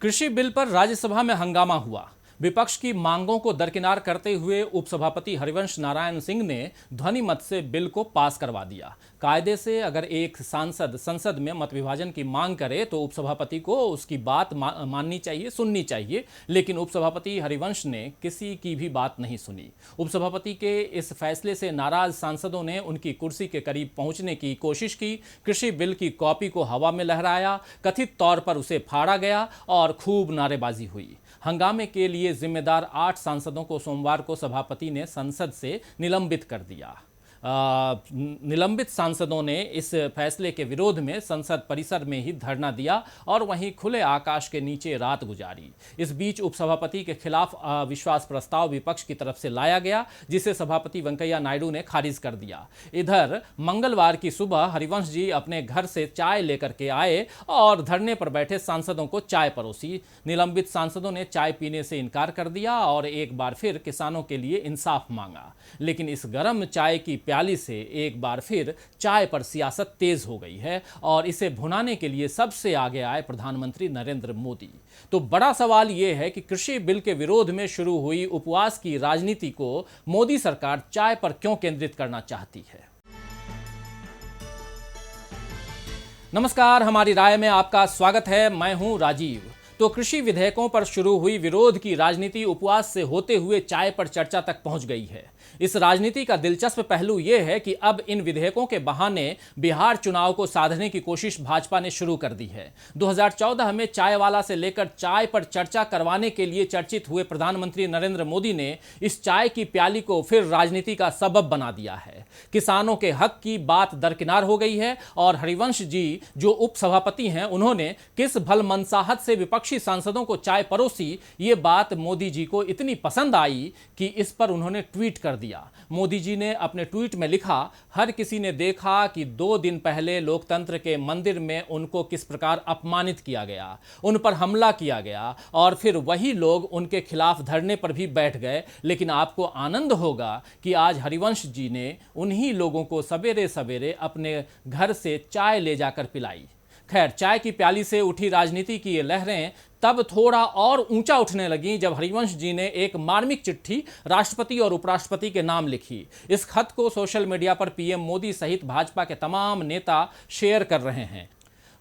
कृषि बिल पर राज्यसभा में हंगामा हुआ। विपक्ष की मांगों को दरकिनार करते हुए उपसभापति हरिवंश नारायण सिंह ने ध्वनि मत से बिल को पास करवा दिया। कायदे से अगर एक सांसद संसद में मत विभाजन की मांग करे तो उपसभापति को उसकी बात माननी चाहिए, सुननी चाहिए, लेकिन उपसभापति हरिवंश ने किसी की भी बात नहीं सुनी। उपसभापति के इस फैसले से नाराज सांसदों ने उनकी कुर्सी के करीब पहुंचने की कोशिश की। कृषि बिल की कॉपी को हवा में लहराया, कथित तौर पर उसे फाड़ा गया और खूब नारेबाजी हुई। हंगामे के लिए जिम्मेदार 8 सांसदों को सोमवार को सभापति ने संसद से निलंबित कर दिया। निलंबित सांसदों ने इस फैसले के विरोध में संसद परिसर में ही धरना दिया और वहीं खुले आकाश के नीचे रात गुजारी। इस बीच उपसभापति के खिलाफ विश्वास प्रस्ताव विपक्ष की तरफ से लाया गया, जिसे सभापति वेंकैया नायडू ने खारिज कर दिया। इधर मंगलवार की सुबह हरिवंश जी अपने घर से चाय लेकर के आए और धरने पर बैठे सांसदों को चाय परोसी। निलंबित सांसदों ने चाय पीने से इनकार कर दिया और एक बार फिर किसानों के लिए इंसाफ मांगा। लेकिन इस गर्म चाय की प्याली से एक बार फिर चाय पर सियासत तेज हो गई है और इसे भुनाने के लिए सबसे आगे आए प्रधानमंत्री नरेंद्र मोदी। तो बड़ा सवाल यह है कि कृषि बिल के विरोध में शुरू हुई उपवास की राजनीति को मोदी सरकार चाय पर क्यों केंद्रित करना चाहती है। नमस्कार, हमारी राय में आपका स्वागत है। मैं हूं राजीव। तो कृषि विधेयकों पर शुरू हुई विरोध की राजनीति उपवास से होते हुए चाय पर चर्चा तक पहुंच गई है। इस राजनीति का दिलचस्प पहलू यह है कि अब इन विधेयकों के बहाने बिहार चुनाव को साधने की कोशिश भाजपा ने शुरू कर दी है। 2014 में चाय वाला से लेकर चाय पर चर्चा करवाने के लिए चर्चित हुए प्रधानमंत्री नरेंद्र मोदी ने इस चाय की प्याली को फिर राजनीति का सबब बना दिया है। किसानों के हक की बात दरकिनार हो गई है और हरिवंश जी जो उपसभापति हैं, उन्होंने किस भलमनसाहत से विपक्षी सांसदों को चाय परोसी, ये बात मोदी जी को इतनी पसंद आई कि इस पर उन्होंने ट्वीट कर दिया। मोदी जी ने अपने ट्वीट में लिखा, हर किसी ने देखा कि 2 दिन पहले लोकतंत्र के मंदिर में उनको किस प्रकार अपमानित किया गया, उन पर हमला किया गया और फिर वही लोग उनके खिलाफ धरने पर भी बैठ गए। लेकिन आपको आनंद होगा कि आज हरिवंश जी ने उन्हीं लोगों को सवेरे सवेरे अपने घर से चाय ले जाकर पिलाई। खैर, चाय की प्याली से उठी राजनीति की ये लहरें तब थोड़ा और ऊंचा उठने लगी जब हरिवंश जी ने एक मार्मिक चिट्ठी राष्ट्रपति और उपराष्ट्रपति के नाम लिखी। इस खत को सोशल मीडिया पर पीएम मोदी सहित भाजपा के तमाम नेता शेयर कर रहे हैं।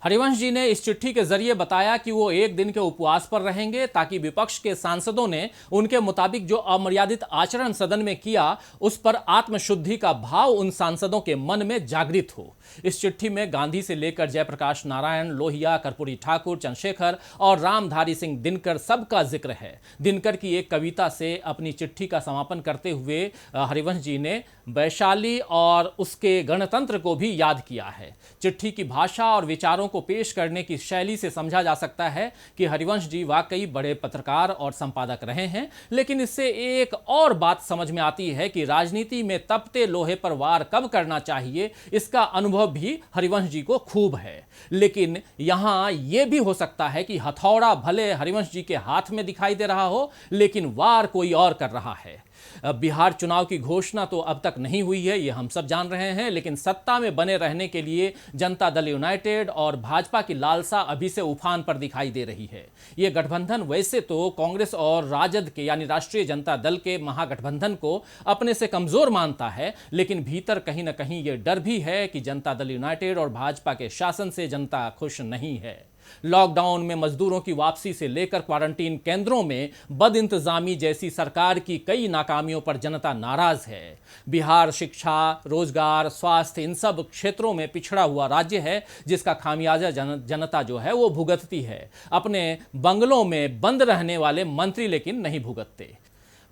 हरिवंश जी ने इस चिट्ठी के जरिए बताया कि वो 1 दिन के उपवास पर रहेंगे ताकि विपक्ष के सांसदों ने उनके मुताबिक जो अमर्यादित आचरण सदन में किया उस पर आत्मशुद्धि का भाव उन सांसदों के मन में जागृत हो। इस चिट्ठी में गांधी से लेकर जयप्रकाश नारायण, लोहिया, कर्पूरी ठाकुर, चंद्रशेखर और रामधारी सिंह दिनकर सबका जिक्र है। दिनकर की एक कविता से अपनी चिट्ठी का समापन करते हुए हरिवंश जी ने वैशाली और उसके गणतंत्र को भी याद किया है। चिट्ठी की भाषा और विचारों को पेश करने की शैली से समझा जा सकता है कि हरिवंश जी वाकई बड़े पत्रकार और संपादक रहे हैं। लेकिन इससे एक और बात समझ में आती है कि राजनीति में तपते लोहे पर वार कब करना चाहिए, इसका अनुभव भी हरिवंश जी को खूब है। लेकिन यहां यह भी हो सकता है कि हथौड़ा भले हरिवंश जी के हाथ में दिखाई दे रहा हो, लेकिन वार कोई और कर रहा है। बिहार चुनाव की घोषणा तो अब तक नहीं हुई है, ये हम सब जान रहे हैं, लेकिन सत्ता में बने रहने के लिए जनता दल यूनाइटेड और भाजपा की लालसा अभी से उफान पर दिखाई दे रही है। ये गठबंधन वैसे तो कांग्रेस और राजद के यानी राष्ट्रीय जनता दल के महागठबंधन को अपने से कमजोर मानता है, लेकिन भीतर कहीं ना कहीं ये डर भी है कि जनता दल यूनाइटेड और भाजपा के शासन से जनता खुश नहीं है। लॉकडाउन में मजदूरों की वापसी से लेकर क्वारंटीन केंद्रों में बदइंतजामी जैसी सरकार की कई नाकामियों पर जनता नाराज है। बिहार शिक्षा, रोजगार, स्वास्थ्य इन सब क्षेत्रों में पिछड़ा हुआ राज्य है, जिसका खामियाजा जनता जो है वो भुगतती है। अपने बंगलों में बंद रहने वाले मंत्री लेकिन नहीं भुगतते।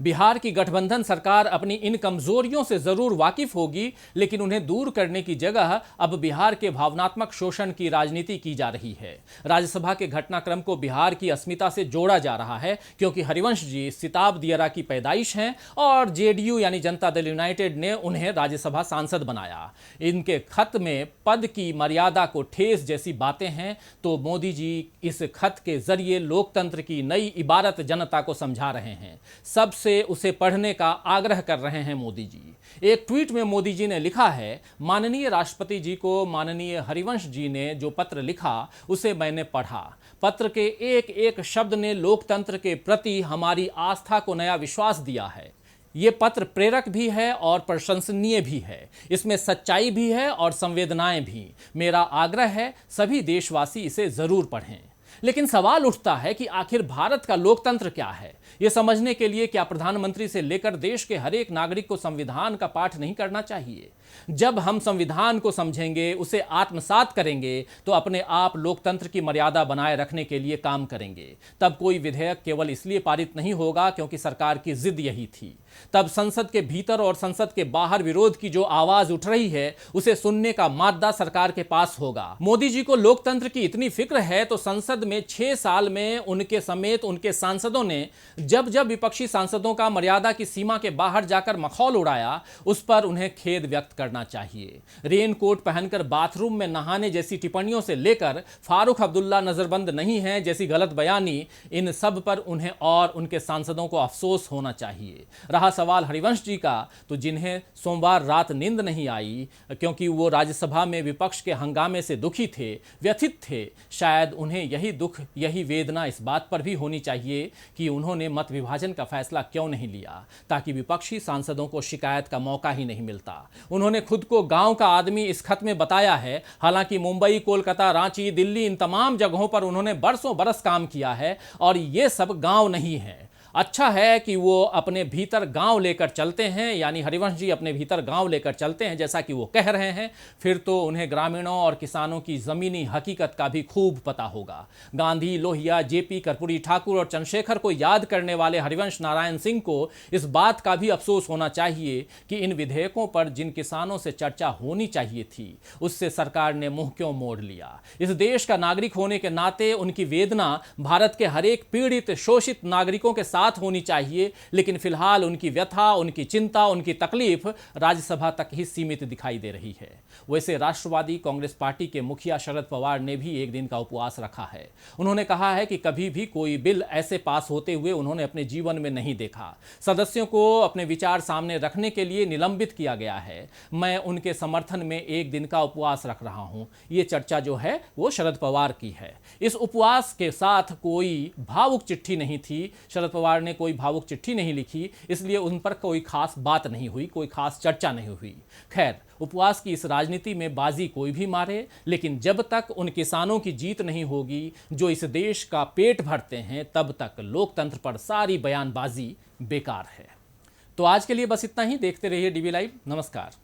बिहार की गठबंधन सरकार अपनी इन कमजोरियों से जरूर वाकिफ होगी, लेकिन उन्हें दूर करने की जगह अब बिहार के भावनात्मक शोषण की राजनीति की जा रही है। राज्यसभा के घटनाक्रम को बिहार की अस्मिता से जोड़ा जा रहा है, क्योंकि हरिवंश जी सिताब दियरा की पैदाइश हैं और जेडीयू यानी जनता दल यूनाइटेड ने उन्हें राज्यसभा सांसद बनाया। इनके खत में पद की मर्यादा को ठेस जैसी बातें हैं, तो मोदी जी इस खत के जरिए लोकतंत्र की नई इबारत जनता को समझा रहे हैं। सबसे से उसे पढ़ने का आग्रह कर रहे हैं मोदी जी। एक ट्वीट में मोदी जी ने लिखा है, माननीय राष्ट्रपति जी को माननीय हरिवंश जी ने जो पत्र लिखा उसे मैंने पढ़ा। पत्र के एक एक शब्द ने लोकतंत्र के प्रति हमारी आस्था को नया विश्वास दिया है। ये पत्र प्रेरक भी है और प्रशंसनीय भी है। इसमें सच्चाई भी है और संवेदनाएं भी। मेरा आग्रह है सभी देशवासी इसे जरूर पढ़ें। लेकिन सवाल उठता है कि आखिर भारत का लोकतंत्र क्या है। यह समझने के लिए क्या प्रधानमंत्री से लेकर देश के हर एक नागरिक को संविधान का पाठ नहीं करना चाहिए? जब हम संविधान को समझेंगे, उसे आत्मसात करेंगे, तो अपने आप लोकतंत्र की मर्यादा बनाए रखने के लिए काम करेंगे। तब कोई विधेयक केवल इसलिए पारित नहीं होगा क्योंकि सरकार की जिद यही थी। तब संसद के भीतर और संसद के बाहर विरोध की जो आवाज उठ रही है, उसे सुनने का मादा सरकार के पास होगा। मोदी जी को लोकतंत्र की इतनी फिक्र है तो संसद में 6 साल में उनके समेत उनके सांसदों ने जब जब विपक्षी सांसदों का मर्यादा की सीमा के बाहर जाकर मखौल उड़ाया, उस पर उन्हें खेद व्यक्त करना चाहिए। रेनकोट पहनकर बाथरूम में नहाने जैसी टिप्पणियों से लेकर फारूक अब्दुल्ला नजरबंद नहीं है जैसी गलत बयानी, इन सब पर उन्हें और उनके सांसदों को अफसोस होना चाहिए। रहा सवाल हरिवंश जी का, तो जिन्हें सोमवार रात नींद नहीं आई क्योंकि वो राज्यसभा में विपक्ष के हंगामे से दुखी थे, व्यथित थे, शायद उन्हें यही दुख, यही वेदना इस बात पर भी होनी चाहिए कि उन्होंने मत विभाजन का फैसला क्यों नहीं लिया, ताकि विपक्षी सांसदों को शिकायत का मौका ही नहीं मिलता। उन्होंने खुद को गांव का आदमी इस खत में बताया है। हालांकि मुंबई, कोलकाता, रांची, दिल्ली, इन तमाम जगहों पर उन्होंने बरसों बरस काम किया है और ये सब गांव नहीं है। अच्छा है कि वो अपने भीतर गांव लेकर चलते हैं, यानी हरिवंश जी अपने भीतर गांव लेकर चलते हैं जैसा कि वो कह रहे हैं। फिर तो उन्हें ग्रामीणों और किसानों की जमीनी हकीकत का भी खूब पता होगा। गांधी, लोहिया, जेपी, कर्पूरी ठाकुर और चंद्रशेखर को याद करने वाले हरिवंश नारायण सिंह को इस बात का भी अफसोस होना चाहिए कि इन विधेयकों पर जिन किसानों से चर्चा होनी चाहिए थी, उससे सरकार ने मुंह क्यों मोड़ लिया। इस देश का नागरिक होने के नाते उनकी वेदना भारत के हर एक पीड़ित, शोषित नागरिकों के साथ होनी चाहिए, लेकिन फिलहाल उनकी व्यथा, उनकी चिंता, उनकी तकलीफ राज्यसभा तक ही सीमित दिखाई दे रही है। वैसे राष्ट्रवादी कांग्रेस पार्टी के मुखिया शरद पवार ने भी एक दिन का उपवास रखा है। उन्होंने कहा है कि कभी भी कोई बिल ऐसे पास होते हुए उन्होंने अपने जीवन में नहीं देखा। सदस्यों को अपने विचार सामने रखने के लिए निलंबित किया गया है। मैं उनके समर्थन में एक दिन का उपवास रख रहा हूं। ये चर्चा जो है वो शरद पवार की है। इस उपवास के साथ कोई भावुक चिट्ठी नहीं थी। शरद पवार ने कोई भावुक चिट्ठी नहीं लिखी, इसलिए उन पर कोई खास बात नहीं हुई, कोई खास चर्चा नहीं हुई। खैर, उपवास की इस राजनीति में बाजी कोई भी मारे, लेकिन जब तक उन किसानों की जीत नहीं होगी जो इस देश का पेट भरते हैं, तब तक लोकतंत्र पर सारी बयानबाजी बेकार है। तो आज के लिए बस इतना ही। देखते रहिए डीवी लाइव। नमस्कार।